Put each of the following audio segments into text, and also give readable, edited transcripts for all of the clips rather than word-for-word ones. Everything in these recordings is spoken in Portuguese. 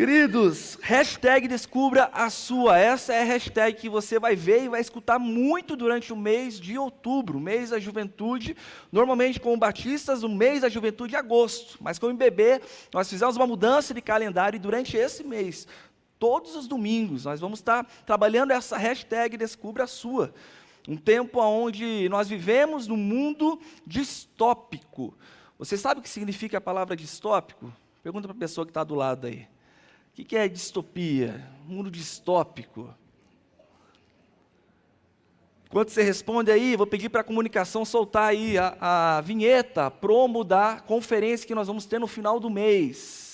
Queridos, hashtag descubra a sua. Essa é a hashtag que você vai ver e vai escutar muito durante o mês de outubro, mês da juventude. Normalmente com batistas, o mês da juventude é agosto. Mas como IBB, nós fizemos uma mudança de calendário e durante esse mês, todos os domingos, nós vamos estar trabalhando essa hashtag descubra a sua. Um tempo onde nós vivemos num mundo distópico. Você sabe o que significa a palavra distópico? Pergunta para a pessoa que está do lado aí. O que é distopia? Um mundo distópico. Enquanto você responde aí, vou pedir para a comunicação soltar aí a vinheta, a promo da conferência que nós vamos ter no final do mês.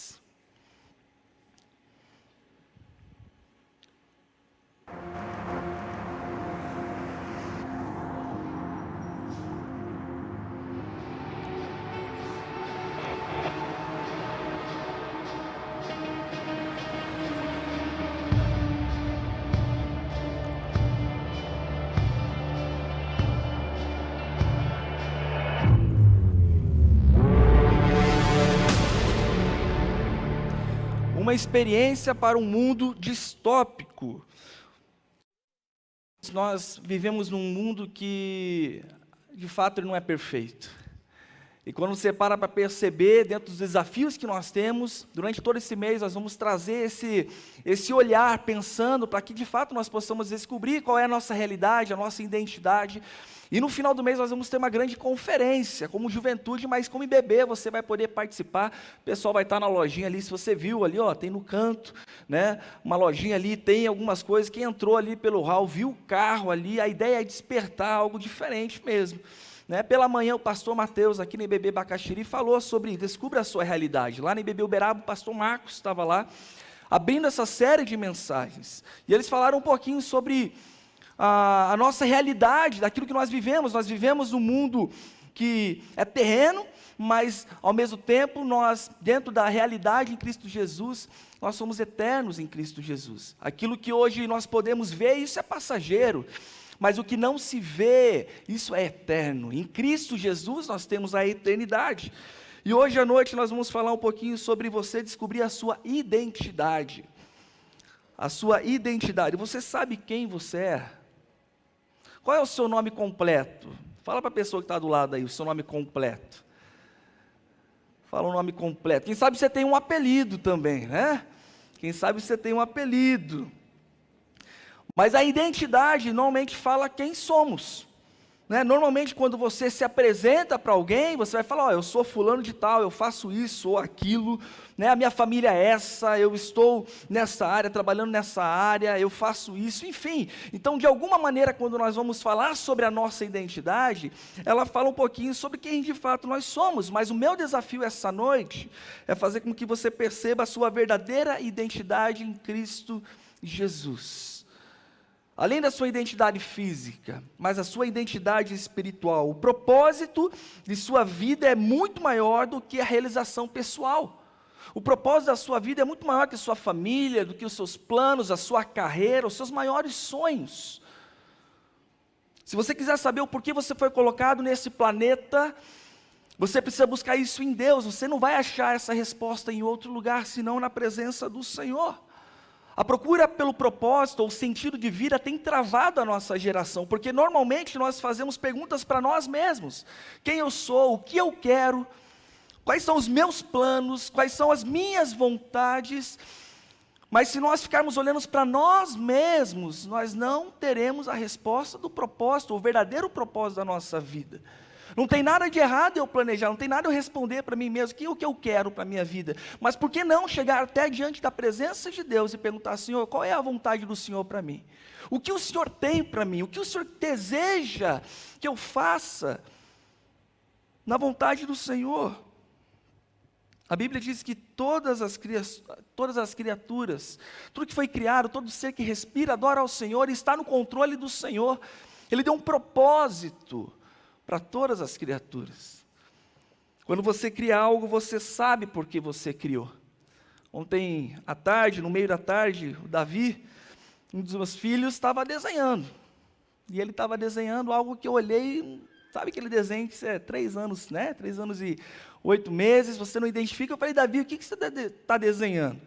Uma experiência para um mundo distópico. Nós vivemos num mundo que, de fato, ele não é perfeito. E quando você para perceber, dentro dos desafios que nós temos, durante todo esse mês nós vamos trazer esse olhar, pensando para que, de fato, nós possamos descobrir qual é a nossa realidade, a nossa identidade. E no final do mês nós vamos ter uma grande conferência, como juventude, mas como IBB, você vai poder participar, o pessoal vai estar na lojinha ali, se você viu ali, ó, tem no canto, né, uma lojinha ali, tem algumas coisas, quem entrou ali pelo hall, viu o carro ali, a ideia é despertar algo diferente mesmo. Né? Pela manhã o pastor Mateus, aqui na IBB Bacaxiri, falou sobre descubra a sua realidade. Lá na IBB Uberaba, o pastor Marcos estava lá, abrindo essa série de mensagens, e eles falaram um pouquinho sobre a nossa realidade, daquilo que nós vivemos num mundo que é terreno, mas ao mesmo tempo nós, dentro da realidade em Cristo Jesus, nós somos eternos em Cristo Jesus. Aquilo que hoje nós podemos ver, isso é passageiro, mas o que não se vê, isso é eterno. Em Cristo Jesus nós temos a eternidade. E hoje à noite nós vamos falar um pouquinho sobre você descobrir a sua identidade. A sua identidade. Você sabe quem você é? Qual é o seu nome completo? Fala para a pessoa que está do lado aí, o seu nome completo. Fala o nome completo. Quem sabe você tem um apelido também, né? Quem sabe você tem um apelido. Mas a identidade normalmente fala quem somos. Né? Normalmente quando você se apresenta para alguém, você vai falar, eu sou fulano de tal, eu faço isso ou aquilo, né? A minha família é essa, eu estou nessa área, trabalhando nessa área, eu faço isso, enfim. Então, de alguma maneira, quando nós vamos falar sobre a nossa identidade, ela fala um pouquinho sobre quem de fato nós somos. Mas o meu desafio essa noite é fazer com que você perceba a sua verdadeira identidade em Cristo Jesus. Além da sua identidade física, mas a sua identidade espiritual. O propósito de sua vida é muito maior do que a realização pessoal. O propósito da sua vida é muito maior que a sua família, do que os seus planos, a sua carreira, os seus maiores sonhos. Se você quiser saber o porquê você foi colocado nesse planeta, você precisa buscar isso em Deus. Você não vai achar essa resposta em outro lugar, senão na presença do Senhor. A procura pelo propósito ou sentido de vida tem travado a nossa geração, porque normalmente nós fazemos perguntas para nós mesmos. Quem eu sou, o que eu quero, quais são os meus planos, quais são as minhas vontades. Mas se nós ficarmos olhando para nós mesmos, nós não teremos a resposta do propósito, o verdadeiro propósito da nossa vida. Não tem nada de errado eu planejar, não tem nada eu responder para mim mesmo, o que eu quero para a minha vida. Mas por que não chegar até diante da presença de Deus e perguntar, Senhor, qual é a vontade do Senhor para mim? O que o Senhor tem para mim? O que o Senhor deseja que eu faça na vontade do Senhor? A Bíblia diz que todas as criaturas, tudo que foi criado, todo ser que respira, adora ao Senhor e está no controle do Senhor. Ele deu um propósito para todas as criaturas. Quando você cria algo, você sabe por que você criou. Ontem à tarde, no meio da tarde, o Davi, um dos meus filhos, estava desenhando. E ele estava desenhando algo que eu olhei, sabe aquele desenho que é 3 anos, né? 3 anos e 8 meses, você não identifica. Eu falei, Davi, o que você está desenhando?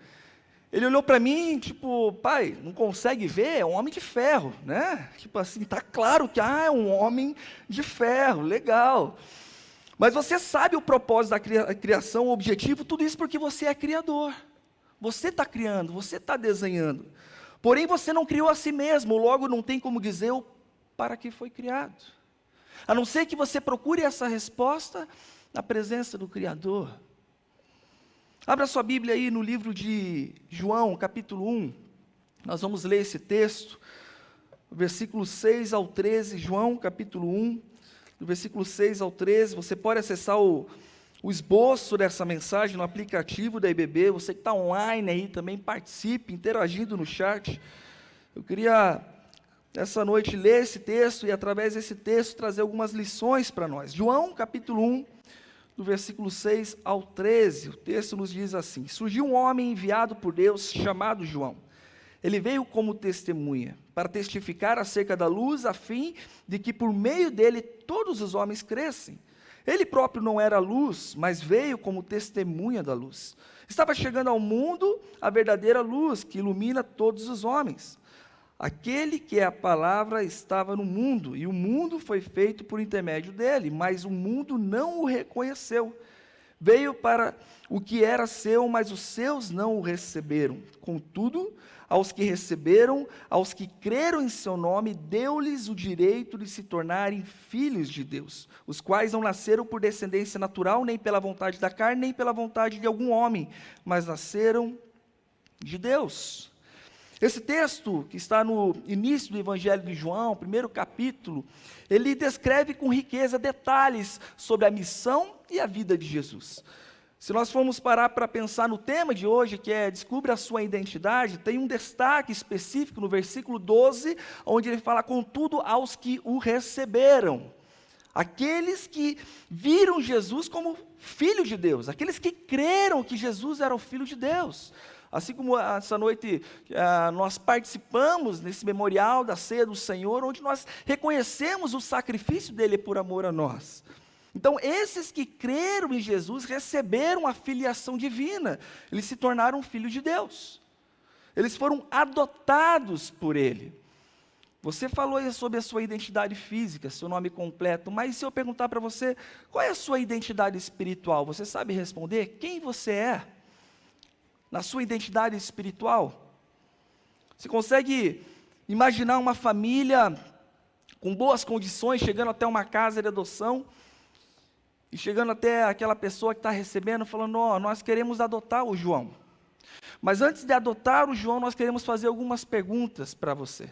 Ele olhou para mim, tipo, pai, não consegue ver? É um homem de ferro, né? Tipo assim, tá claro que, é um homem de ferro, legal. Mas você sabe o propósito da criação, o objetivo, tudo isso porque você é criador. Você está criando, você está desenhando. Porém, você não criou a si mesmo, logo não tem como dizer o para que foi criado. A não ser que você procure essa resposta na presença do Criador. Abra sua Bíblia aí no livro de João, capítulo 1. Nós vamos ler esse texto, versículos 6 ao 13, João, capítulo 1, do versículo 6 ao 13. Você pode acessar o esboço dessa mensagem no aplicativo da IBB. Você que está online aí também, participe, interagindo no chat. Eu queria, essa noite, ler esse texto e, através desse texto, trazer algumas lições para nós. João, capítulo 1, do versículo 6 ao 13, o texto nos diz assim: surgiu um homem enviado por Deus, chamado João. Ele veio como testemunha, para testificar acerca da luz, a fim de que por meio dele todos os homens crescem. Ele próprio não era luz, mas veio como testemunha da luz. Estava chegando ao mundo a verdadeira luz, que ilumina todos os homens. Aquele que é a palavra estava no mundo, e o mundo foi feito por intermédio dele, mas o mundo não o reconheceu. Veio para o que era seu, mas os seus não o receberam. Contudo, aos que receberam, aos que creram em seu nome, deu-lhes o direito de se tornarem filhos de Deus, os quais não nasceram por descendência natural, nem pela vontade da carne, nem pela vontade de algum homem, mas nasceram de Deus. Esse texto, que está no início do Evangelho de João, primeiro capítulo, ele descreve com riqueza detalhes sobre a missão e a vida de Jesus. Se nós formos parar para pensar no tema de hoje, que é descubra a sua identidade, tem um destaque específico no versículo 12, onde ele fala: contudo, aos que o receberam. Aqueles que viram Jesus como Filho de Deus, aqueles que creram que Jesus era o Filho de Deus. Assim como essa noite nós participamos nesse memorial da ceia do Senhor, onde nós reconhecemos o sacrifício dele por amor a nós. Então, esses que creram em Jesus receberam a filiação divina, eles se tornaram filhos de Deus, eles foram adotados por ele. Você falou aí sobre a sua identidade física, seu nome completo, mas se eu perguntar para você, qual é a sua identidade espiritual? Você sabe responder? Quem você é? Na sua identidade espiritual? Você consegue imaginar uma família com boas condições, chegando até uma casa de adoção, e chegando até aquela pessoa que está recebendo, falando: nós queremos adotar o João. Mas antes de adotar o João, nós queremos fazer algumas perguntas para você.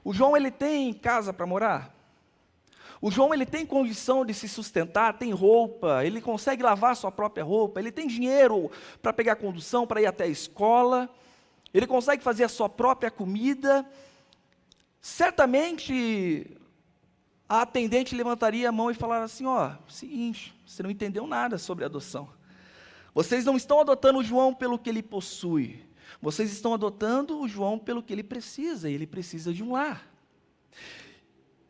O João, ele tem casa para morar? O João, ele tem condição de se sustentar, tem roupa, ele consegue lavar sua própria roupa, ele tem dinheiro para pegar condução, para ir até a escola, ele consegue fazer a sua própria comida. Certamente, a atendente levantaria a mão e falaria assim: seguinte, você não entendeu nada sobre adoção. Vocês não estão adotando o João pelo que ele possui, vocês estão adotando o João pelo que ele precisa, e ele precisa de um lar.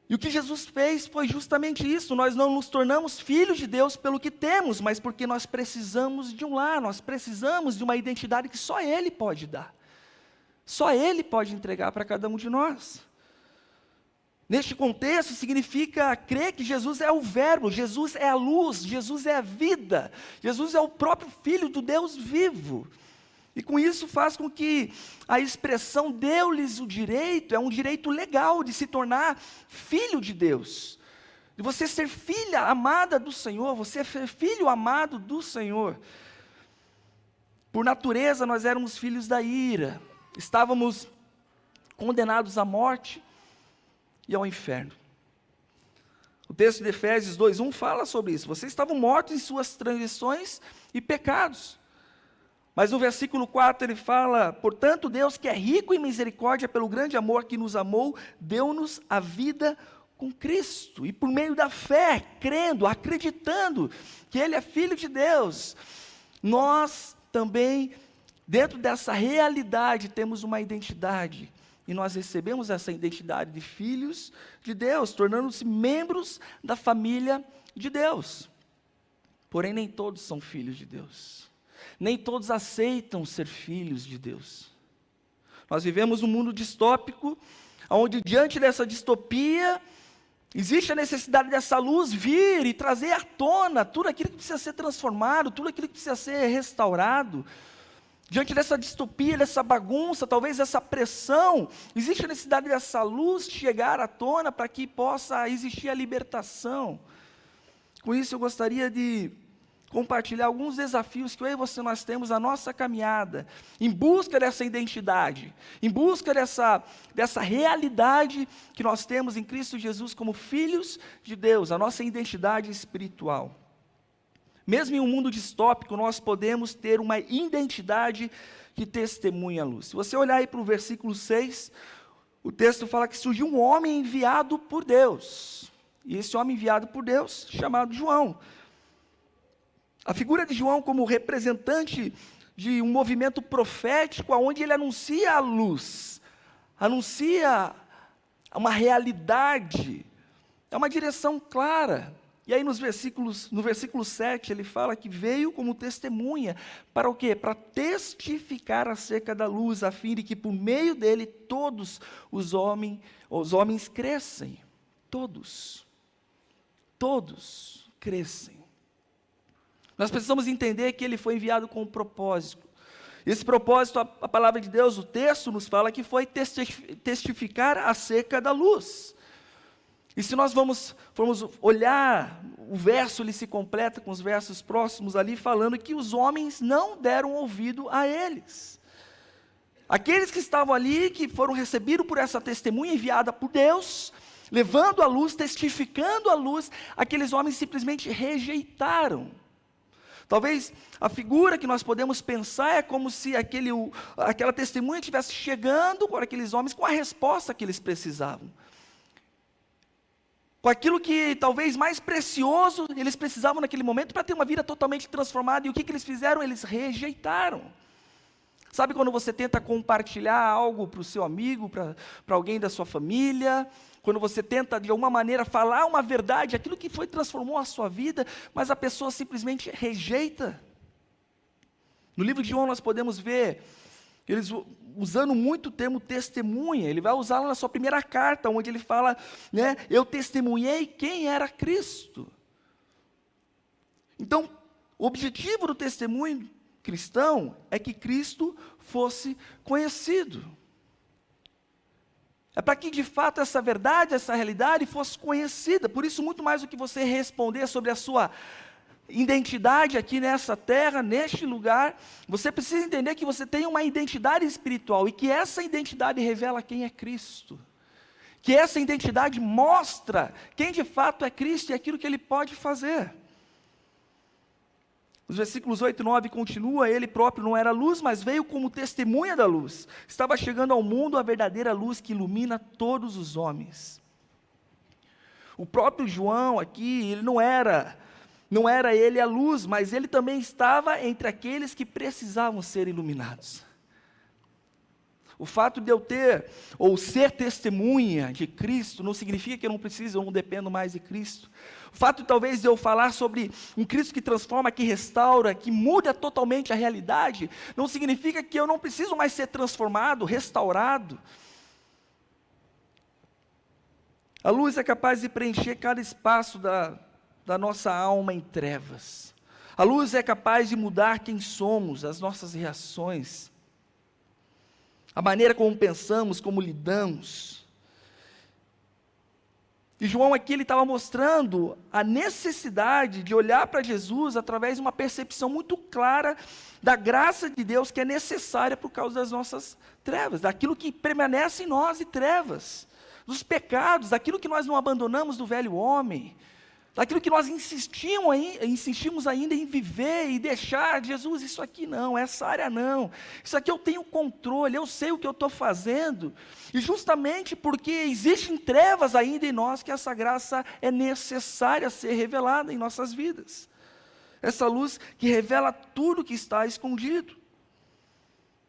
E o que Jesus fez foi justamente isso. Nós não nos tornamos filhos de Deus pelo que temos, mas porque nós precisamos de um lar, nós precisamos de uma identidade que só Ele pode dar. Só Ele pode entregar para cada um de nós. Neste contexto, significa crer que Jesus é o Verbo, Jesus é a luz, Jesus é a vida, Jesus é o próprio Filho do Deus vivo. E com isso faz com que a expressão deu-lhes o direito, é um direito legal de se tornar filho de Deus. De você ser filha amada do Senhor, você ser filho amado do Senhor. Por natureza nós éramos filhos da ira, estávamos condenados à morte e ao inferno. O texto de Efésios 2:1 fala sobre isso. Vocês estavam mortos em suas transgressões e pecados. Mas no versículo 4 ele fala: portanto, Deus, que é rico em misericórdia, pelo grande amor que nos amou, deu-nos a vida com Cristo. E por meio da fé, crendo, acreditando que Ele é Filho de Deus, nós também, dentro dessa realidade, temos uma identidade. E nós recebemos essa identidade de filhos de Deus, tornando-se membros da família de Deus. Porém, nem todos são filhos de Deus. nem todos aceitam ser filhos de Deus. Nós vivemos num mundo distópico, onde diante dessa distopia, existe a necessidade dessa luz vir e trazer à tona tudo aquilo que precisa ser transformado, tudo aquilo que precisa ser restaurado. Diante dessa distopia, dessa bagunça, talvez essa pressão, existe a necessidade dessa luz chegar à tona para que possa existir a libertação. Com isso eu gostaria de compartilhar alguns desafios que eu e você nós temos na nossa caminhada, em busca dessa identidade, em busca dessa realidade que nós temos em Cristo Jesus como filhos de Deus, a nossa identidade espiritual. Mesmo em um mundo distópico, nós podemos ter uma identidade que testemunha a luz. Se você olhar aí para o versículo 6, o texto fala que surgiu um homem enviado por Deus. E esse homem enviado por Deus, chamado João. A figura de João como representante de um movimento profético, onde ele anuncia a luz, anuncia uma realidade, é uma direção clara. E aí no versículo 7, ele fala que veio como testemunha, para o quê? Para testificar acerca da luz, a fim de que por meio dele todos os homens crescem. Todos crescem. Nós precisamos entender que ele foi enviado com um propósito. Esse propósito, a palavra de Deus, o texto nos fala que foi testificar acerca da luz. E se nós formos olhar, o verso ele se completa com os versos próximos ali, falando que os homens não deram ouvido a eles. Aqueles que estavam ali, que foram recebidos por essa testemunha enviada por Deus, levando a luz, testificando a luz, aqueles homens simplesmente rejeitaram. Talvez a figura que nós podemos pensar é como se aquela testemunha estivesse chegando para aqueles homens com a resposta que eles precisavam. Com aquilo que talvez mais precioso eles precisavam naquele momento para ter uma vida totalmente transformada. E o que eles fizeram? Eles rejeitaram. Sabe quando você tenta compartilhar algo para o seu amigo, para alguém da sua família, quando você tenta de alguma maneira falar uma verdade, aquilo que transformou a sua vida, mas a pessoa simplesmente rejeita. No livro de João nós podemos ver eles usando muito o termo testemunha. Ele vai usá-lo na sua primeira carta, onde ele fala, né, eu testemunhei quem era Cristo. Então, o objetivo do testemunho cristão é que Cristo fosse conhecido. É para que de fato essa verdade, essa realidade fosse conhecida. Por isso, muito mais do que você responder sobre a sua identidade aqui nessa terra, neste lugar, você precisa entender que você tem uma identidade espiritual e que essa identidade revela quem é Cristo. Que essa identidade mostra quem de fato é Cristo e aquilo que Ele pode fazer. Os versículos 8 e 9 continua, ele próprio não era luz, mas veio como testemunha da luz. Estava chegando ao mundo a verdadeira luz que ilumina todos os homens. O próprio João aqui, ele não era ele a luz, mas ele também estava entre aqueles que precisavam ser iluminados. O fato de eu ter, ou ser testemunha de Cristo, não significa que eu não preciso, eu não dependo mais de Cristo. O fato talvez de eu falar sobre um Cristo que transforma, que restaura, que muda totalmente a realidade, não significa que eu não preciso mais ser transformado, restaurado. A luz é capaz de preencher cada espaço da nossa alma em trevas. A luz é capaz de mudar quem somos, as nossas reações, a maneira como pensamos, como lidamos. E João aqui ele estava mostrando a necessidade de olhar para Jesus através de uma percepção muito clara da graça de Deus que é necessária por causa das nossas trevas, daquilo que permanece em nós de trevas, dos pecados, daquilo que nós não abandonamos do velho homem, daquilo que nós insistimos ainda em viver e deixar. Jesus, isso aqui não, essa área não, isso aqui eu tenho controle, eu sei o que eu estou fazendo, e justamente porque existem trevas ainda em nós, que essa graça é necessária ser revelada em nossas vidas, essa luz que revela tudo que está escondido.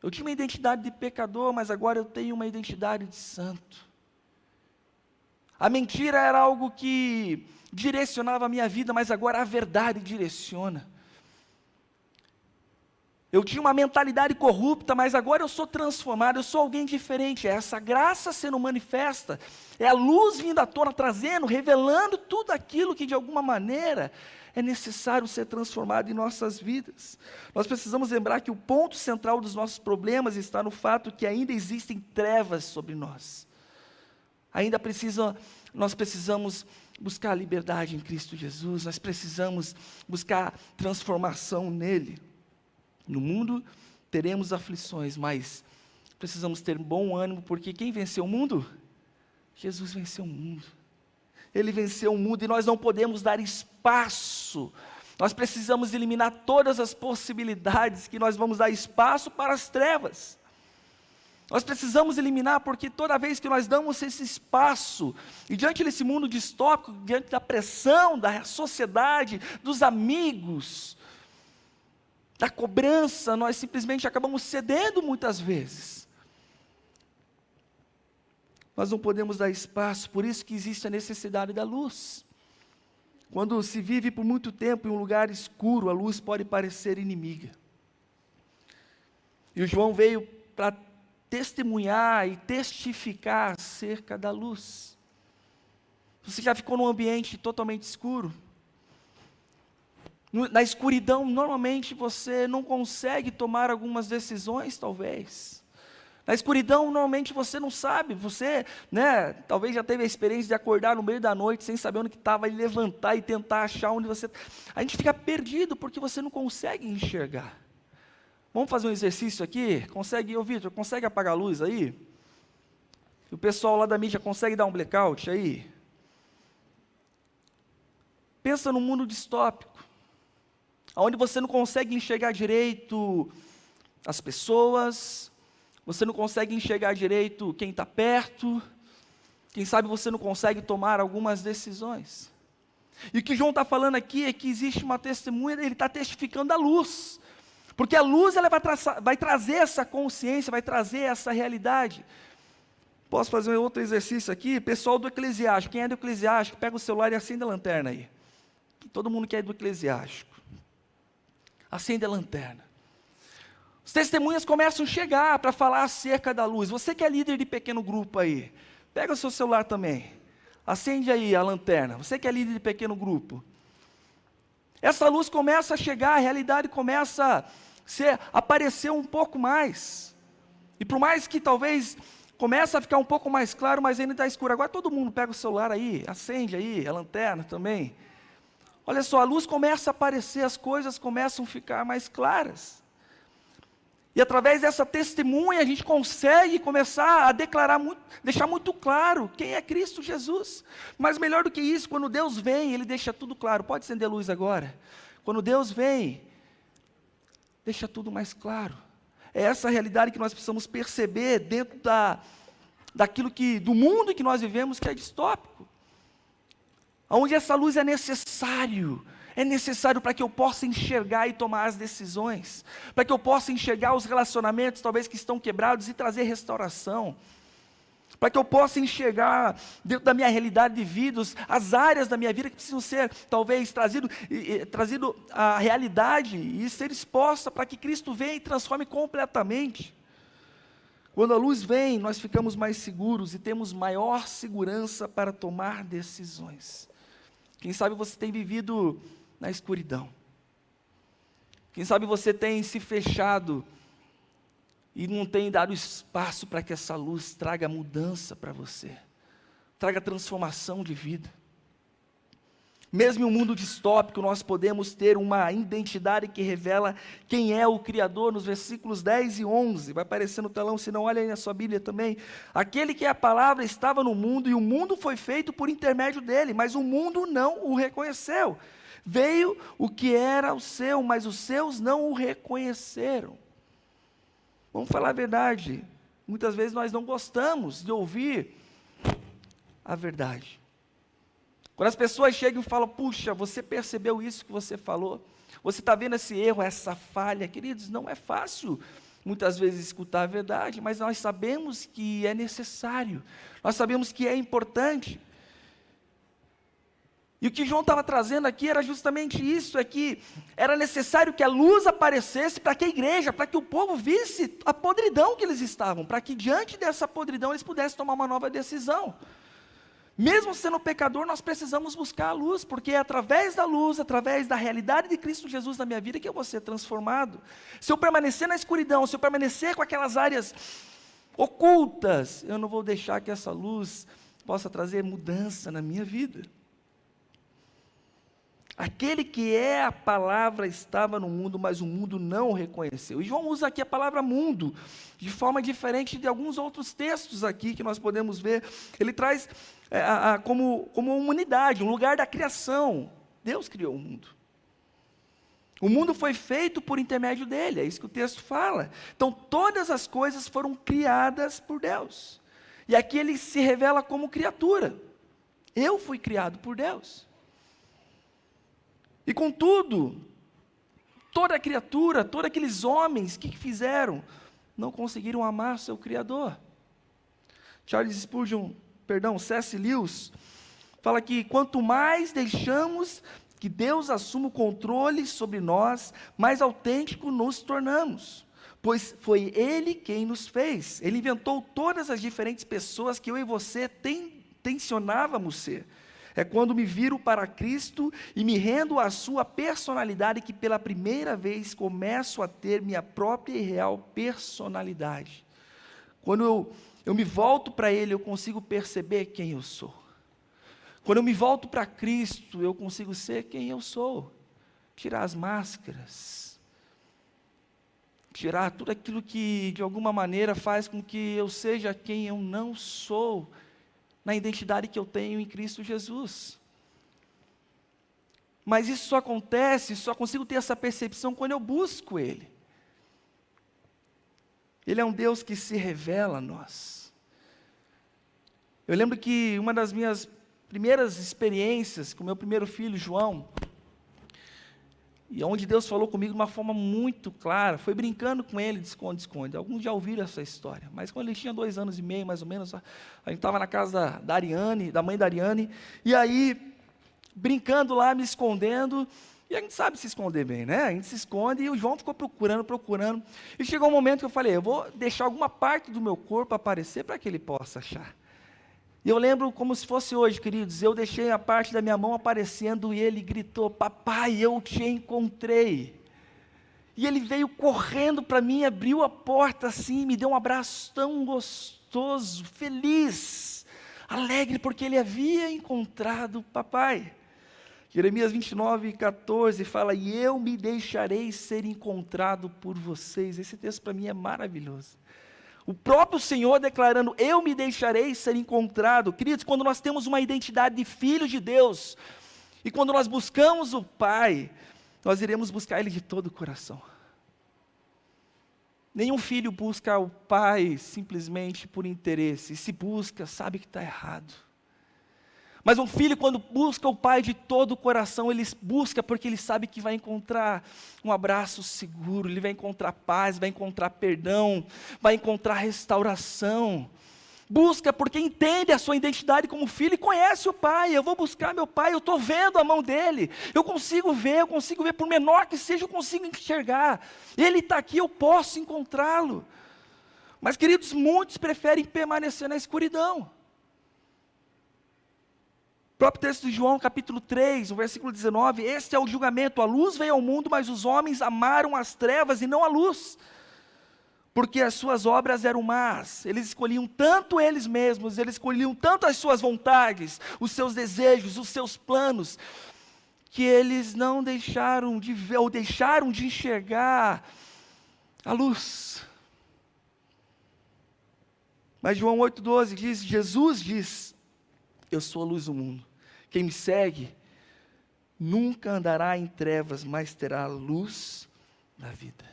Eu tinha uma identidade de pecador, mas agora eu tenho uma identidade de santo. A mentira era algo que direcionava a minha vida, mas agora a verdade direciona. Eu tinha uma mentalidade corrupta, mas agora eu sou transformado, eu sou alguém diferente. É essa graça sendo manifesta, é a luz vindo à tona, trazendo, revelando tudo aquilo que de alguma maneira é necessário ser transformado em nossas vidas. Nós precisamos lembrar que o ponto central dos nossos problemas está no fato que ainda existem trevas sobre nós. Nós precisamos buscar a liberdade em Cristo Jesus, nós precisamos buscar transformação nele. No mundo teremos aflições, mas precisamos ter bom ânimo, porque quem venceu o mundo? Jesus venceu o mundo. Ele venceu o mundo e nós não podemos dar espaço. Nós precisamos eliminar todas as possibilidades que nós vamos dar espaço para as trevas. Nós precisamos eliminar, porque toda vez que nós damos esse espaço, e diante desse mundo distópico, diante da pressão da sociedade, dos amigos, da cobrança, nós simplesmente acabamos cedendo muitas vezes. Nós não podemos dar espaço, por isso que existe a necessidade da luz. Quando se vive por muito tempo em um lugar escuro, a luz pode parecer inimiga. E o João veio para testemunhar e testificar acerca da luz. Você já ficou num ambiente totalmente escuro? Na escuridão, normalmente você não consegue tomar algumas decisões, talvez. Na escuridão, normalmente você não sabe, talvez já teve a experiência de acordar no meio da noite, sem saber onde que estava, e levantar e tentar achar onde você... A gente fica perdido, porque você não consegue enxergar. Vamos fazer um exercício aqui? Vitor, consegue apagar a luz aí? O pessoal lá da mídia consegue dar um blackout aí? Pensa no mundo distópico, onde você não consegue enxergar direito as pessoas, você não consegue enxergar direito quem está perto, quem sabe você não consegue tomar algumas decisões. E o que João está falando aqui é que existe uma testemunha, ele está testificando a luz, porque a luz ela vai trazer essa consciência, vai trazer essa realidade. Posso fazer um outro exercício aqui? Pessoal do Eclesiástico, quem é do Eclesiástico, pega o celular e acende a lanterna aí. Todo mundo que é do Eclesiástico. Acende a lanterna. Os testemunhas começam a chegar para falar acerca da luz. Você que é líder de pequeno grupo aí, pega o seu celular também. Acende aí a lanterna. Você que é líder de pequeno grupo. Essa luz começa a chegar, a realidade começa a aparecer um pouco mais. E por mais que talvez comece a ficar um pouco mais claro, mas ainda está escuro. Agora todo mundo pega o celular aí, acende aí a lanterna também. Olha só, a luz começa a aparecer, as coisas começam a ficar mais claras. E através dessa testemunha a gente consegue começar a declarar, deixar muito claro quem é Cristo Jesus. Mas melhor do que isso, quando Deus vem, Ele deixa tudo claro. Pode acender a luz agora. Quando Deus vem, deixa tudo mais claro. É essa a realidade que nós precisamos perceber dentro do mundo que nós vivemos, que é distópico. Onde essa luz é necessário para que eu possa enxergar e tomar as decisões, para que eu possa enxergar os relacionamentos talvez que estão quebrados e trazer restauração, para que eu possa enxergar dentro da minha realidade de vida, as áreas da minha vida que precisam ser talvez trazido à realidade e ser exposta para que Cristo venha e transforme completamente. Quando a luz vem, nós ficamos mais seguros e temos maior segurança para tomar decisões. Quem sabe você tem vivido na escuridão. Quem sabe você tem se fechado e não tem dado espaço para que essa luz traga mudança para você, traga transformação de vida. Mesmo em um mundo distópico, nós podemos ter uma identidade que revela quem é o Criador, nos versículos 10 e 11, vai aparecer no telão, se não olha aí na sua Bíblia também. Aquele que é a palavra estava no mundo, e o mundo foi feito por intermédio dele, mas o mundo não o reconheceu. Veio o que era o seu, mas os seus não o reconheceram. Vamos falar a verdade, muitas vezes nós não gostamos de ouvir a verdade. Quando as pessoas chegam e falam, puxa, você percebeu isso que você falou? Você está vendo esse erro, essa falha? Queridos, não é fácil muitas vezes escutar a verdade, mas nós sabemos que é necessário, nós sabemos que é importante. E o que João estava trazendo aqui era justamente isso, é que era necessário que a luz aparecesse para que a igreja, para que o povo visse a podridão que eles estavam, para que diante dessa podridão eles pudessem tomar uma nova decisão. Mesmo sendo pecador, nós precisamos buscar a luz, porque é através da luz, através da realidade de Cristo Jesus na minha vida que eu vou ser transformado. Se eu permanecer na escuridão, se eu permanecer com aquelas áreas ocultas, eu não vou deixar que essa luz possa trazer mudança na minha vida. Aquele que é a palavra estava no mundo, mas o mundo não o reconheceu. E João usa aqui a palavra mundo, de forma diferente de alguns outros textos aqui que nós podemos ver. Ele traz como uma humanidade, um lugar da criação. Deus criou o mundo. O mundo foi feito por intermédio dele, é isso que o texto fala. Então todas as coisas foram criadas por Deus. E aqui ele se revela como criatura. Eu fui criado por Deus. E contudo, toda a criatura, todos aqueles homens, o que fizeram? Não conseguiram amar seu Criador. C.S. Lewis, fala que quanto mais deixamos que Deus assuma o controle sobre nós, mais autêntico nos tornamos. Pois foi Ele quem nos fez. Ele inventou todas as diferentes pessoas que eu e você tensionávamos ser. É quando me viro para Cristo e me rendo à sua personalidade que pela primeira vez começo a ter minha própria e real personalidade. Quando eu me volto para Ele, eu consigo perceber quem eu sou. Quando eu me volto para Cristo, eu consigo ser quem eu sou. Tirar as máscaras. Tirar tudo aquilo que de alguma maneira faz com que eu seja quem eu não sou, na identidade que eu tenho em Cristo Jesus. Mas isso só acontece, só consigo ter essa percepção quando eu busco Ele. Ele é um Deus que se revela a nós. Eu lembro que uma das minhas primeiras experiências com meu primeiro filho, João, e onde Deus falou comigo de uma forma muito clara, foi brincando com ele de esconde-esconde. Alguns já ouviram essa história, mas quando ele tinha 2 anos e meio, mais ou menos, a gente estava na casa da Ariane, da mãe da Ariane, e aí, brincando lá, me escondendo, e a gente sabe se esconder bem, né? A gente se esconde, e o João ficou procurando, e chegou um momento que eu falei, eu vou deixar alguma parte do meu corpo aparecer para que ele possa achar. E eu lembro como se fosse hoje, queridos, eu deixei a parte da minha mão aparecendo e ele gritou, papai, eu te encontrei. E ele veio correndo para mim, abriu a porta assim, me deu um abraço tão gostoso, feliz, alegre, porque ele havia encontrado o papai. Jeremias 29:14 fala, e eu me deixarei ser encontrado por vocês. Esse texto para mim é maravilhoso. O próprio Senhor declarando, eu me deixarei ser encontrado. Queridos, quando nós temos uma identidade de filhos de Deus, e quando nós buscamos o Pai, nós iremos buscar Ele de todo o coração. Nenhum filho busca o Pai simplesmente por interesse, se busca, sabe que está errado. Mas um filho, quando busca o Pai de todo o coração, ele busca porque ele sabe que vai encontrar um abraço seguro, ele vai encontrar paz, vai encontrar perdão, vai encontrar restauração. Busca porque entende a sua identidade como filho e conhece o Pai. Eu vou buscar meu Pai, eu estou vendo a mão dele. Eu consigo ver, por menor que seja, eu consigo enxergar. Ele está aqui, eu posso encontrá-lo. Mas, queridos, muitos preferem permanecer na escuridão. O próprio texto de João, capítulo 3, no versículo 19, este é o julgamento, a luz veio ao mundo, mas os homens amaram as trevas e não a luz, porque as suas obras eram más, eles escolhiam tanto eles mesmos, eles escolhiam tanto as suas vontades, os seus desejos, os seus planos, que eles não deixaram de ver, ou deixaram de enxergar a luz. Mas João 8,12 diz, Jesus diz, eu sou a luz do mundo. Quem me segue nunca andará em trevas, mas terá a luz da vida.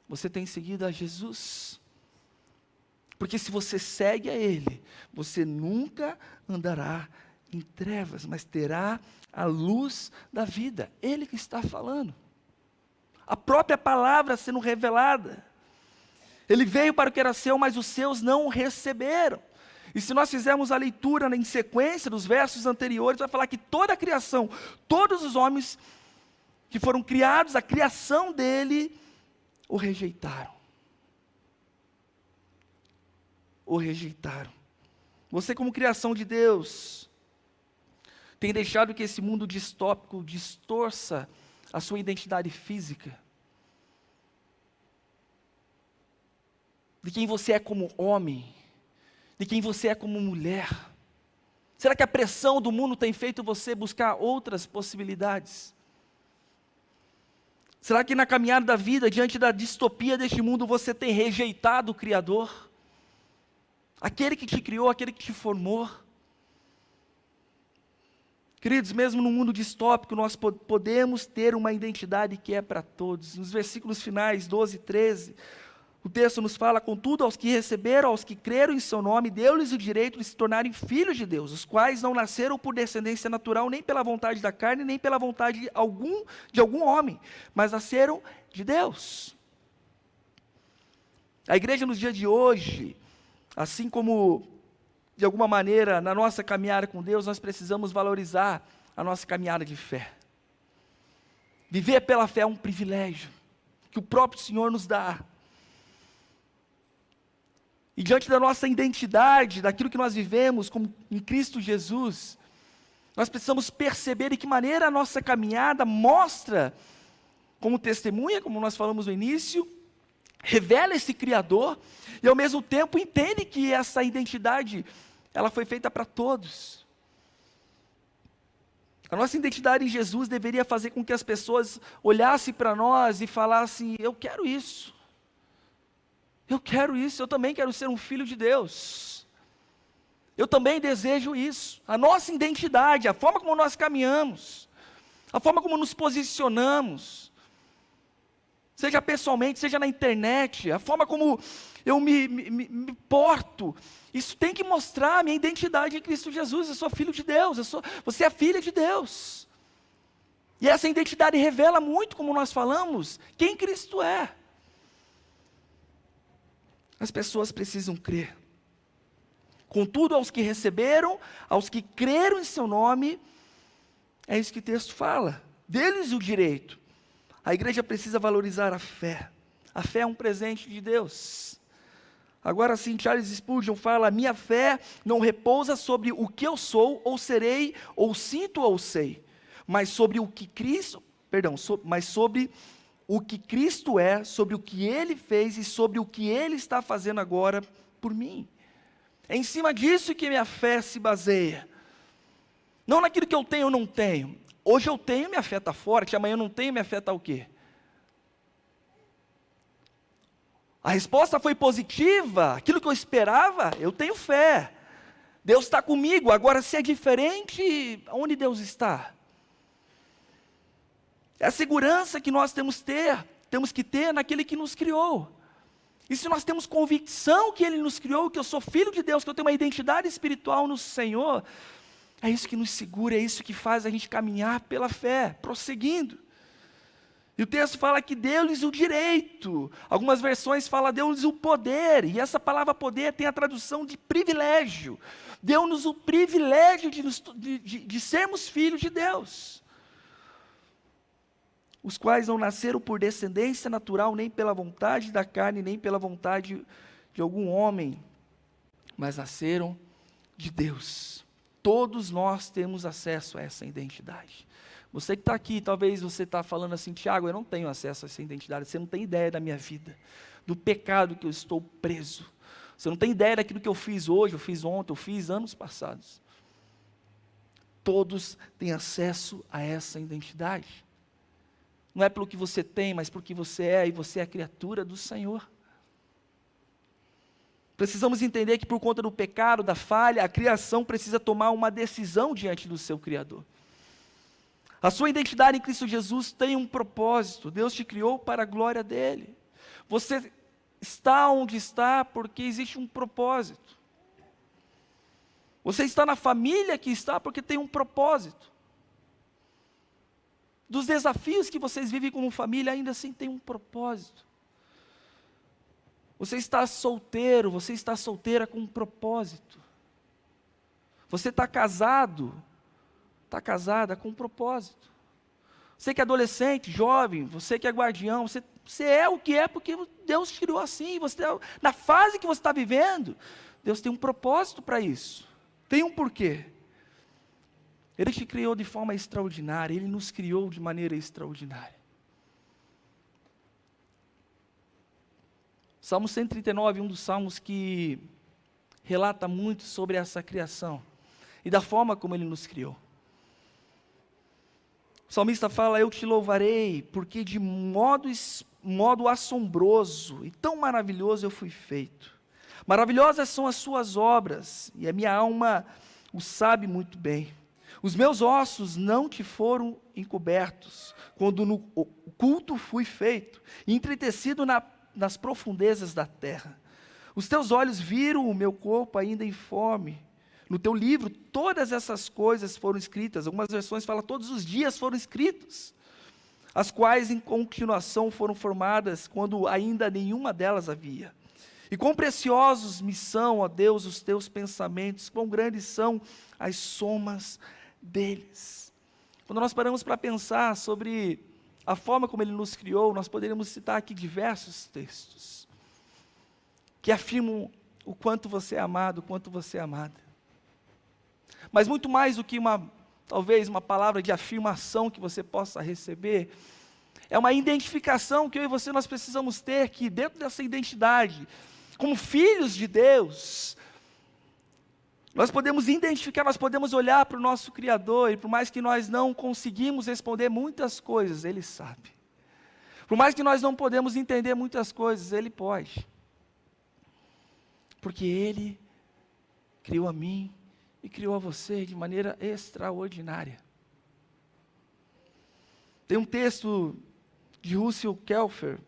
Você tem seguido a Jesus? Porque se você segue a Ele, você nunca andará em trevas, mas terá a luz da vida. Ele que está falando. A própria palavra sendo revelada. Ele veio para o que era seu, mas os seus não o receberam. E se nós fizermos a leitura em sequência dos versos anteriores, vai falar que toda a criação, todos os homens que foram criados, a criação dele, o rejeitaram. O rejeitaram. Você, como criação de Deus, tem deixado que esse mundo distópico distorça a sua identidade física, de quem você é como homem, de quem você é como mulher. Será que a pressão do mundo tem feito você buscar outras possibilidades? Será que na caminhada da vida, diante da distopia deste mundo, você tem rejeitado o Criador? Aquele que te criou, aquele que te formou? Queridos, mesmo no mundo distópico, nós podemos ter uma identidade que é para todos. Nos versículos finais, 12 e 13, o texto nos fala: contudo, aos que receberam, aos que creram em seu nome, deu-lhes o direito de se tornarem filhos de Deus, os quais não nasceram por descendência natural, nem pela vontade da carne, nem pela vontade de algum homem, mas nasceram de Deus. A igreja nos dias de hoje, assim como, de alguma maneira, na nossa caminhada com Deus, nós precisamos valorizar a nossa caminhada de fé. Viver pela fé é um privilégio que o próprio Senhor nos dá. E diante da nossa identidade, daquilo que nós vivemos como em Cristo Jesus, nós precisamos perceber de que maneira a nossa caminhada mostra, como testemunha, como nós falamos no início, revela esse Criador, e ao mesmo tempo entende que essa identidade, ela foi feita para todos. A nossa identidade em Jesus deveria fazer com que as pessoas olhassem para nós e falassem: eu quero isso. Eu quero isso, eu também quero ser um filho de Deus. Eu também desejo isso. A nossa identidade, a forma como nós caminhamos, a forma como nos posicionamos, seja pessoalmente, seja na internet, a forma como eu me porto, isso tem que mostrar a minha identidade em Cristo Jesus. Eu sou filho de Deus, você é filha de Deus. E essa identidade revela muito, como nós falamos, quem Cristo é. As pessoas precisam crer. Contudo, aos que receberam, aos que creram em seu nome, é isso que o texto fala, deles o direito. A igreja precisa valorizar a fé. A fé é um presente de Deus. Agora sim, Charles Spurgeon fala: minha fé não repousa sobre o que eu sou, ou serei, ou sinto, ou sei, mas sobre o que Cristo, mas sobre o que Cristo é, sobre o que Ele fez e sobre o que Ele está fazendo agora por mim. É em cima disso que minha fé se baseia. Não naquilo que eu tenho ou não tenho. Hoje eu tenho, minha fé está forte, amanhã eu não tenho, minha fé está o quê? A resposta foi positiva, aquilo que eu esperava, eu tenho fé. Deus está comigo. Agora, se é diferente, onde Deus está? É a segurança que nós temos que ter naquele que nos criou. E se nós temos convicção que Ele nos criou, que eu sou filho de Deus, que eu tenho uma identidade espiritual no Senhor, é isso que nos segura, é isso que faz a gente caminhar pela fé, prosseguindo. E o texto fala que deu-lhes o direito. Algumas versões falam deu-lhes o poder. E essa palavra poder tem a tradução de privilégio. Deu-nos o privilégio de sermos filhos de Deus. Os quais não nasceram por descendência natural, nem pela vontade da carne, nem pela vontade de algum homem, mas nasceram de Deus. Todos nós temos acesso a essa identidade. Você que está aqui, talvez você está falando assim: Tiago, eu não tenho acesso a essa identidade, você não tem ideia da minha vida, do pecado que eu estou preso, você não tem ideia daquilo que eu fiz hoje, eu fiz ontem, eu fiz anos passados. Todos têm acesso a essa identidade. Não é pelo que você tem, mas pelo que você é, e você é a criatura do Senhor. Precisamos entender que por conta do pecado, da falha, a criação precisa tomar uma decisão diante do seu Criador. A sua identidade em Cristo Jesus tem um propósito. Deus te criou para a glória dEle. Você está onde está porque existe um propósito. Você está na família que está porque tem um propósito. Dos desafios que vocês vivem como família, ainda assim tem um propósito. Você está solteiro, você está solteira com um propósito. Você está casado, está casada com um propósito. Você que é adolescente, jovem, você que é guardião, você é o que é porque Deus te criou assim. Na fase que você está vivendo, Deus tem um propósito para isso. Tem um porquê. Ele te criou de forma extraordinária, Ele nos criou de maneira extraordinária. Salmo 139, um dos salmos que relata muito sobre essa criação e da forma como Ele nos criou. O salmista fala: eu te louvarei, porque de modo assombroso e tão maravilhoso eu fui feito. Maravilhosas são as suas obras, e a minha alma o sabe muito bem. Os meus ossos não te foram encobertos, quando no culto fui feito, e entretecido nas profundezas da terra. Os teus olhos viram o meu corpo ainda informe. No teu livro, todas essas coisas foram escritas. Algumas versões falam todos os dias foram escritos, as quais em continuação foram formadas, quando ainda nenhuma delas havia. E quão preciosos me são, ó Deus, os teus pensamentos, quão grandes são as somas deles. Quando nós paramos para pensar sobre a forma como Ele nos criou, nós poderíamos citar aqui diversos textos, que afirmam o quanto você é amado, o quanto você é amada. Mas muito mais do que talvez uma palavra de afirmação que você possa receber, é uma identificação que eu e você nós precisamos ter, que dentro dessa identidade, como filhos de Deus, nós podemos identificar, nós podemos olhar para o nosso Criador, e por mais que nós não conseguimos responder muitas coisas, Ele sabe. Por mais que nós não podemos entender muitas coisas, Ele pode. Porque Ele criou a mim e criou a você de maneira extraordinária. Tem um texto de Russell Kelfer,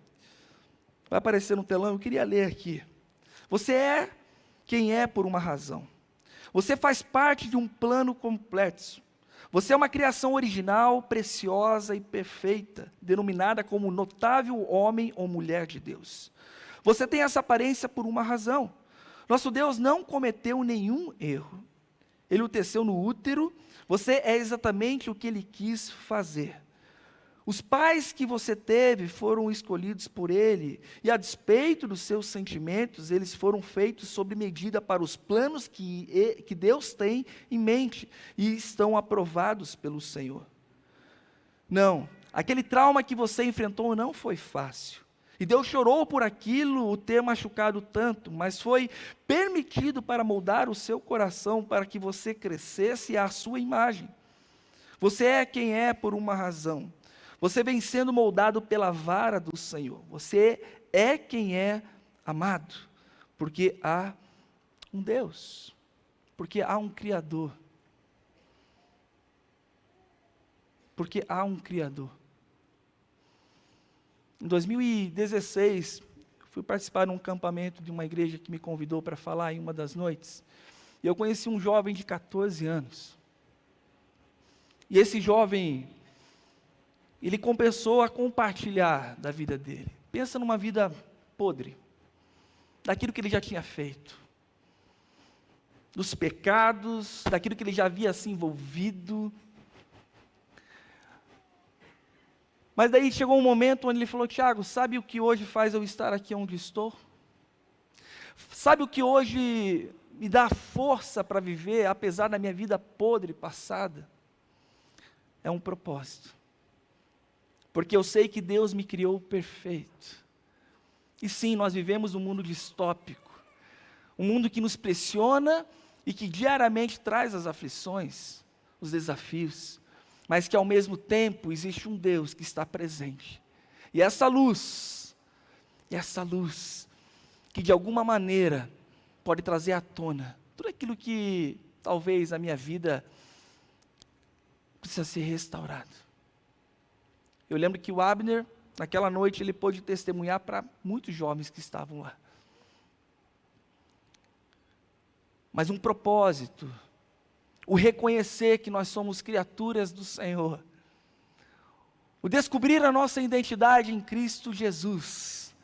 vai aparecer no telão, eu queria ler aqui. Você é quem é por uma razão. Você faz parte de um plano complexo. Você é uma criação original, preciosa e perfeita, denominada como notável homem ou mulher de Deus. Você tem essa aparência por uma razão. Nosso Deus não cometeu nenhum erro. Ele o teceu no útero, você é exatamente o que Ele quis fazer. Os pais que você teve foram escolhidos por Ele, e a despeito dos seus sentimentos, eles foram feitos sob medida para os planos que Deus tem em mente, e estão aprovados pelo Senhor. Não, aquele trauma que você enfrentou não foi fácil. E Deus chorou por aquilo, o ter machucado tanto, mas foi permitido para moldar o seu coração, para que você crescesse à sua imagem. Você é quem é por uma razão. Você vem sendo moldado pela vara do Senhor. Você é quem é amado, porque há um Deus, porque há um Criador. Porque há um Criador. Em 2016, fui participar de um acampamento de uma igreja que me convidou para falar em uma das noites. E eu conheci um jovem de 14 anos. E esse jovem, ele começou a compartilhar da vida dele. Pensa numa vida podre, daquilo que ele já tinha feito, dos pecados, daquilo que ele já havia se envolvido. Mas daí chegou um momento onde ele falou: Tiago, sabe o que hoje faz eu estar aqui onde estou? Sabe o que hoje me dá força para viver, apesar da minha vida podre passada? É um propósito. Porque eu sei que Deus me criou perfeito. E sim, nós vivemos um mundo distópico, um mundo que nos pressiona e que diariamente traz as aflições, os desafios, mas que ao mesmo tempo existe um Deus que está presente. E essa luz que de alguma maneira pode trazer à tona tudo aquilo que talvez a minha vida precisa ser restaurado. Eu lembro que o Abner, naquela noite, ele pôde testemunhar para muitos jovens que estavam lá. Mas um propósito, o reconhecer que nós somos criaturas do Senhor, o descobrir a nossa identidade em Cristo Jesus,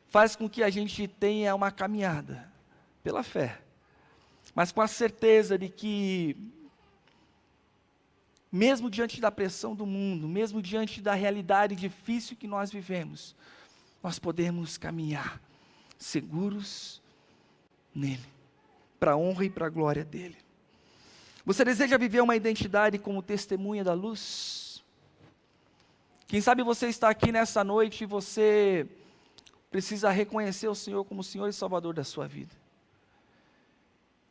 faz com que a gente tenha uma caminhada pela fé, mas com a certeza de que, mesmo diante da pressão do mundo, mesmo diante da realidade difícil que nós vivemos, nós podemos caminhar seguros nele, para a honra e para a glória dele. Você deseja viver uma identidade como testemunha da luz? Quem sabe você está aqui nessa noite e você precisa reconhecer o Senhor como o Senhor e Salvador da sua vida.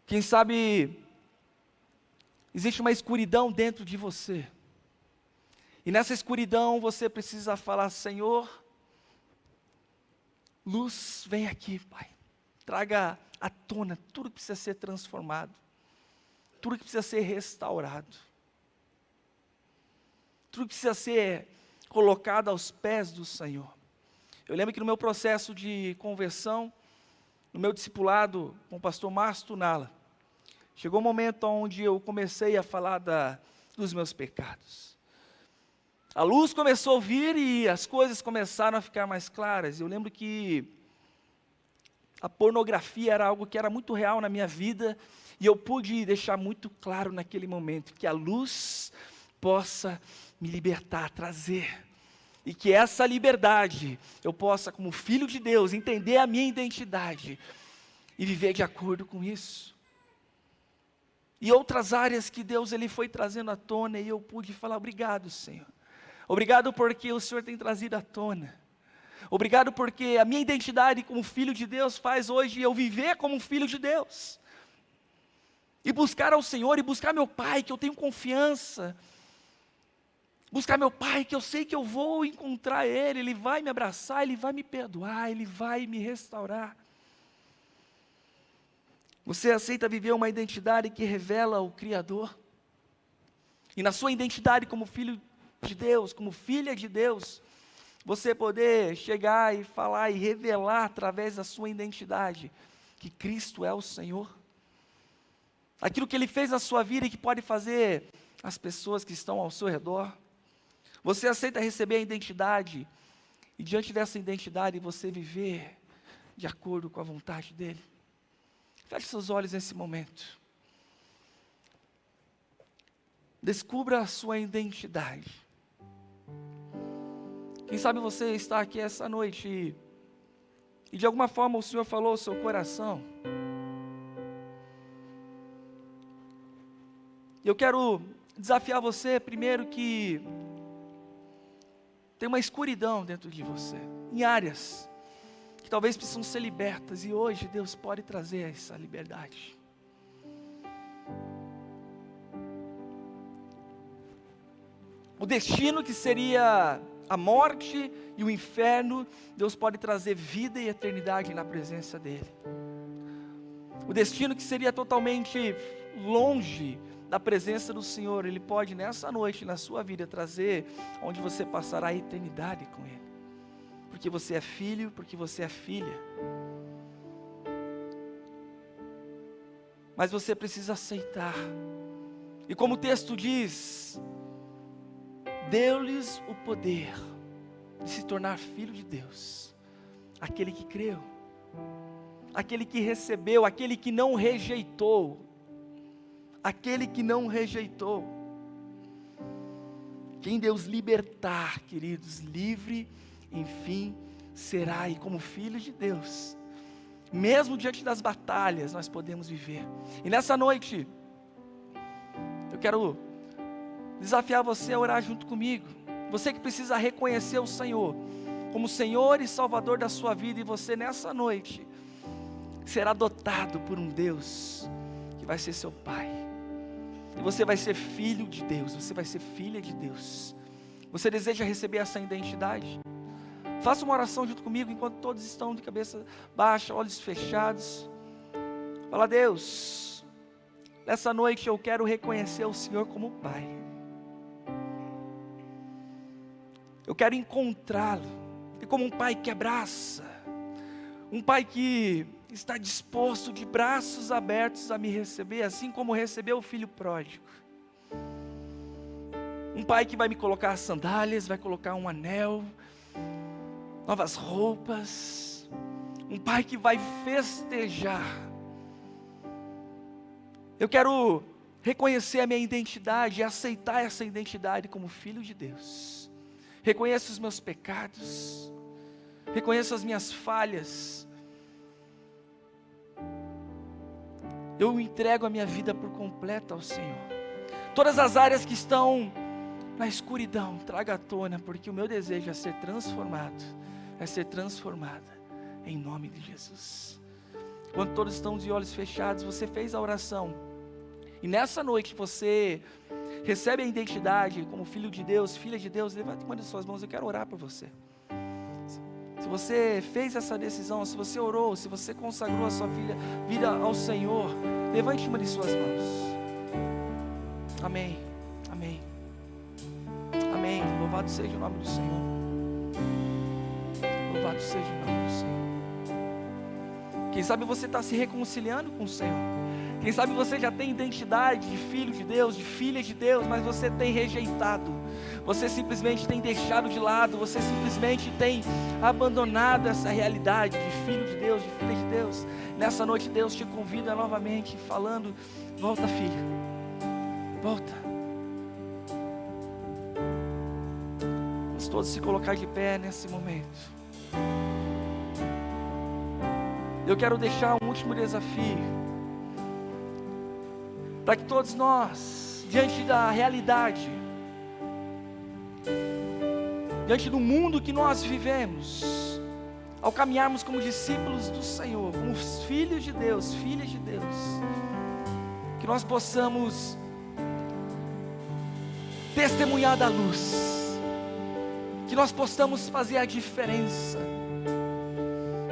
Quem sabe existe uma escuridão dentro de você. E nessa escuridão você precisa falar: Senhor, luz, vem aqui, Pai. Traga à tona tudo que precisa ser transformado. Tudo que precisa ser restaurado. Tudo que precisa ser colocado aos pés do Senhor. Eu lembro que no meu processo de conversão, no meu discipulado com o pastor Márcio Tunala, chegou um momento onde eu comecei a falar dos meus pecados. A luz começou a vir e as coisas começaram a ficar mais claras. Eu lembro que a pornografia era algo que era muito real na minha vida, e eu pude deixar muito claro naquele momento que a luz possa me libertar, trazer, e que essa liberdade eu possa, como filho de Deus, entender a minha identidade e viver de acordo com isso. E outras áreas que Deus ele foi trazendo à tona, e eu pude falar: obrigado, Senhor. Obrigado porque o Senhor tem trazido à tona. Obrigado porque a minha identidade como filho de Deus faz hoje eu viver como um filho de Deus. E buscar ao Senhor, e buscar meu Pai, que eu tenho confiança. Buscar meu Pai, que eu sei que eu vou encontrar Ele, Ele vai me abraçar, Ele vai me perdoar, Ele vai me restaurar. Você aceita viver uma identidade que revela o Criador? E na sua identidade como filho de Deus, como filha de Deus, você poder chegar e falar e revelar através da sua identidade que Cristo é o Senhor? Aquilo que Ele fez na sua vida e que pode fazer as pessoas que estão ao seu redor? Você aceita receber a identidade e diante dessa identidade você viver de acordo com a vontade dEle? Feche seus olhos nesse momento. Descubra a sua identidade. Quem sabe você está aqui essa noite e de alguma forma o Senhor falou ao seu coração. Eu quero desafiar você primeiro que tem uma escuridão dentro de você, em áreas que talvez precisam ser libertas, e hoje Deus pode trazer essa liberdade. O destino que seria a morte e o inferno, Deus pode trazer vida e eternidade na presença dEle. O destino que seria totalmente longe da presença do Senhor, Ele pode nessa noite, na sua vida, trazer onde você passará a eternidade com Ele. Porque você é filho, porque você é filha. Mas você precisa aceitar. E como o texto diz, deu-lhes o poder de se tornar filho de Deus. Aquele que creu, aquele que recebeu, aquele que não rejeitou. Aquele que não rejeitou. Quem Deus libertar, queridos, livre, enfim, será. E como filhos de Deus, mesmo diante das batalhas, nós podemos viver. E nessa noite, eu quero desafiar você a orar junto comigo. Você que precisa reconhecer o Senhor como Senhor e Salvador da sua vida, e você nessa noite será adotado por um Deus que vai ser seu Pai. E você vai ser filho de Deus, você vai ser filha de Deus. Você deseja receber essa identidade? Faça uma oração junto comigo, enquanto todos estão de cabeça baixa, olhos fechados. Fala: Deus, nessa noite eu quero reconhecer o Senhor como Pai. Eu quero encontrá-lo, e como um Pai que abraça, um Pai que está disposto de braços abertos a me receber, assim como recebeu o filho pródigo. Um Pai que vai me colocar sandálias, vai colocar um anel, novas roupas. Um Pai que vai festejar Eu quero reconhecer a minha identidade e aceitar essa identidade como filho de Deus. Reconheço os meus pecados, reconheço as minhas falhas. Eu entrego a minha vida por completo ao Senhor. Todas as áreas que estão na escuridão, traga à tona, porque o meu desejo é ser transformado, é ser transformada, em nome de Jesus. Quando todos estão de olhos fechados, você fez a oração, e nessa noite você recebe a identidade como filho de Deus, filha de Deus. Levante uma de suas mãos, eu quero orar por você. Se você fez essa decisão, se você orou, se você consagrou a sua vida ao Senhor, levante uma de suas mãos. Amém, amém, amém. Louvado seja o nome do Senhor. Louvado seja o nome do Senhor. Quem sabe você está se reconciliando com o Senhor. Quem sabe você já tem identidade de filho de Deus, de filha de Deus, mas você tem rejeitado, você simplesmente tem deixado de lado, você simplesmente tem abandonado essa realidade de filho de Deus, de filha de Deus. Nessa noite Deus te convida novamente, falando: volta, filho, volta. Vamos todos se colocar de pé nesse momento. Eu quero deixar um último desafio, para que todos nós, diante da realidade, diante do mundo que nós vivemos, ao caminharmos como discípulos do Senhor, como filhos de Deus, filhas de Deus, que nós possamos testemunhar da luz, que nós possamos fazer a diferença,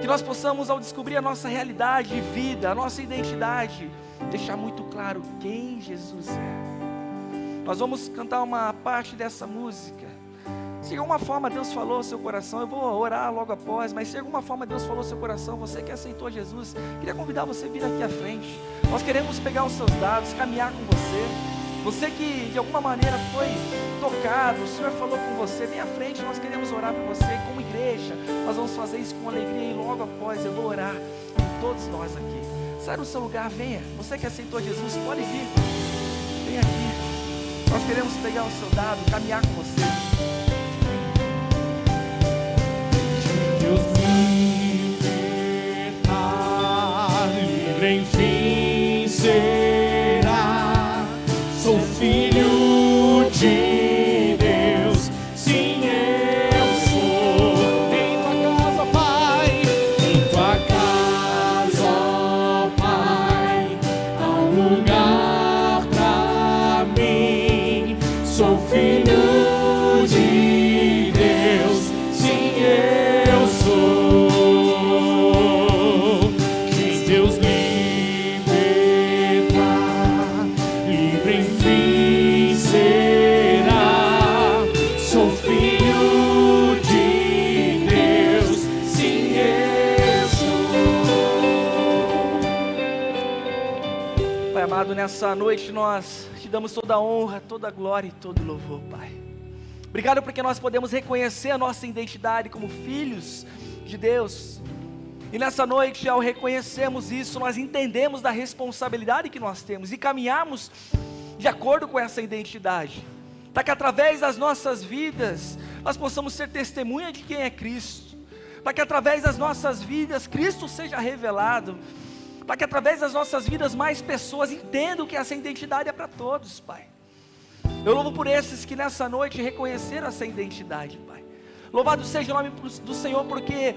que nós possamos, ao descobrir a nossa realidade de vida, a nossa identidade, deixar muito claro quem Jesus é. Nós vamos cantar uma parte dessa música. Se de alguma forma Deus falou ao seu coração, eu vou orar logo após, mas se de alguma forma Deus falou ao seu coração, você que aceitou Jesus, queria convidar você a vir aqui à frente. Nós queremos pegar os seus dados, caminhar com você. Você que de alguma maneira foi tocado, o Senhor falou com você, vem à frente, nós queremos orar por você como igreja. Nós vamos fazer isso com alegria e logo após eu vou orar por todos nós aqui. Sai do seu lugar, venha. Você que aceitou Jesus, pode vir. Vem aqui. Nós queremos pegar o seu dado, caminhar com você. Deus me libertar, livre enfim será. Sou filho de Deus, sim eu sou. Em tua casa, Pai, em tua casa, ó Pai, há um lugar pra mim. Sou filho de Deus, sim eu sou. Quem Deus libertar, livre enfim será. Sou filho de Deus, sim eu sou. Pai amado, nessa noite nós te damos toda a honra, toda a glória e todo o louvor, Pai. Obrigado porque nós podemos reconhecer a nossa identidade como filhos de Deus. E nessa noite, ao reconhecermos isso, nós entendemos da responsabilidade que nós temos e caminharmos de acordo com essa identidade, para que através das nossas vidas nós possamos ser testemunha de quem é Cristo, para que através das nossas vidas Cristo seja revelado, para que através das nossas vidas mais pessoas entendam que essa identidade é para todos, Pai. Eu louvo por esses que nessa noite reconheceram essa identidade, Pai. Louvado seja o nome do Senhor, porque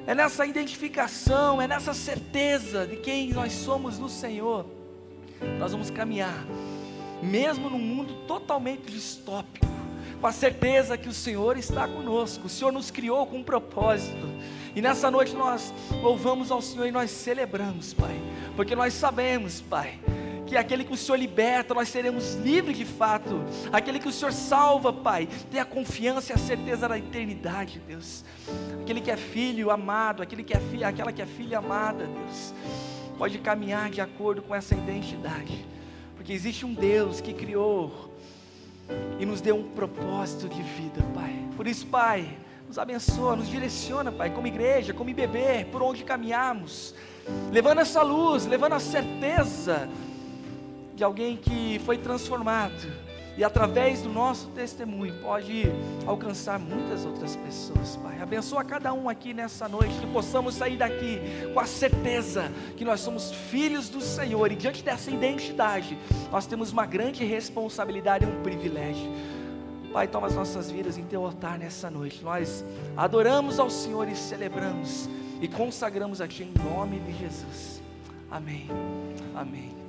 é nessa identificação, é nessa certeza de quem nós somos no Senhor, nós vamos caminhar, mesmo num mundo totalmente distópico, com a certeza que o Senhor está conosco. O Senhor nos criou com um propósito, e nessa noite nós louvamos ao Senhor e nós celebramos, Pai, porque nós sabemos, Pai, que aquele que o Senhor liberta, nós seremos livres de fato. Aquele que o Senhor salva, Pai, tem a confiança e a certeza da eternidade, Deus. Aquele que é filho amado, aquele que é filha, aquela que é filha amada, Deus, pode caminhar de acordo com essa identidade, porque existe um Deus que criou e nos deu um propósito de vida, Pai. Por isso, Pai, nos abençoa, nos direciona, Pai, como igreja, como IBB, por onde caminharmos, levando essa luz, levando a certeza de alguém que foi transformado e através do nosso testemunho pode alcançar muitas outras pessoas, Pai. Abençoa cada um aqui nessa noite, que possamos sair daqui com a certeza que nós somos filhos do Senhor, e diante dessa identidade, nós temos uma grande responsabilidade e um privilégio. Pai, toma as nossas vidas em teu altar nessa noite. Nós adoramos ao Senhor e celebramos e consagramos a Ti em nome de Jesus. Amém. Amém.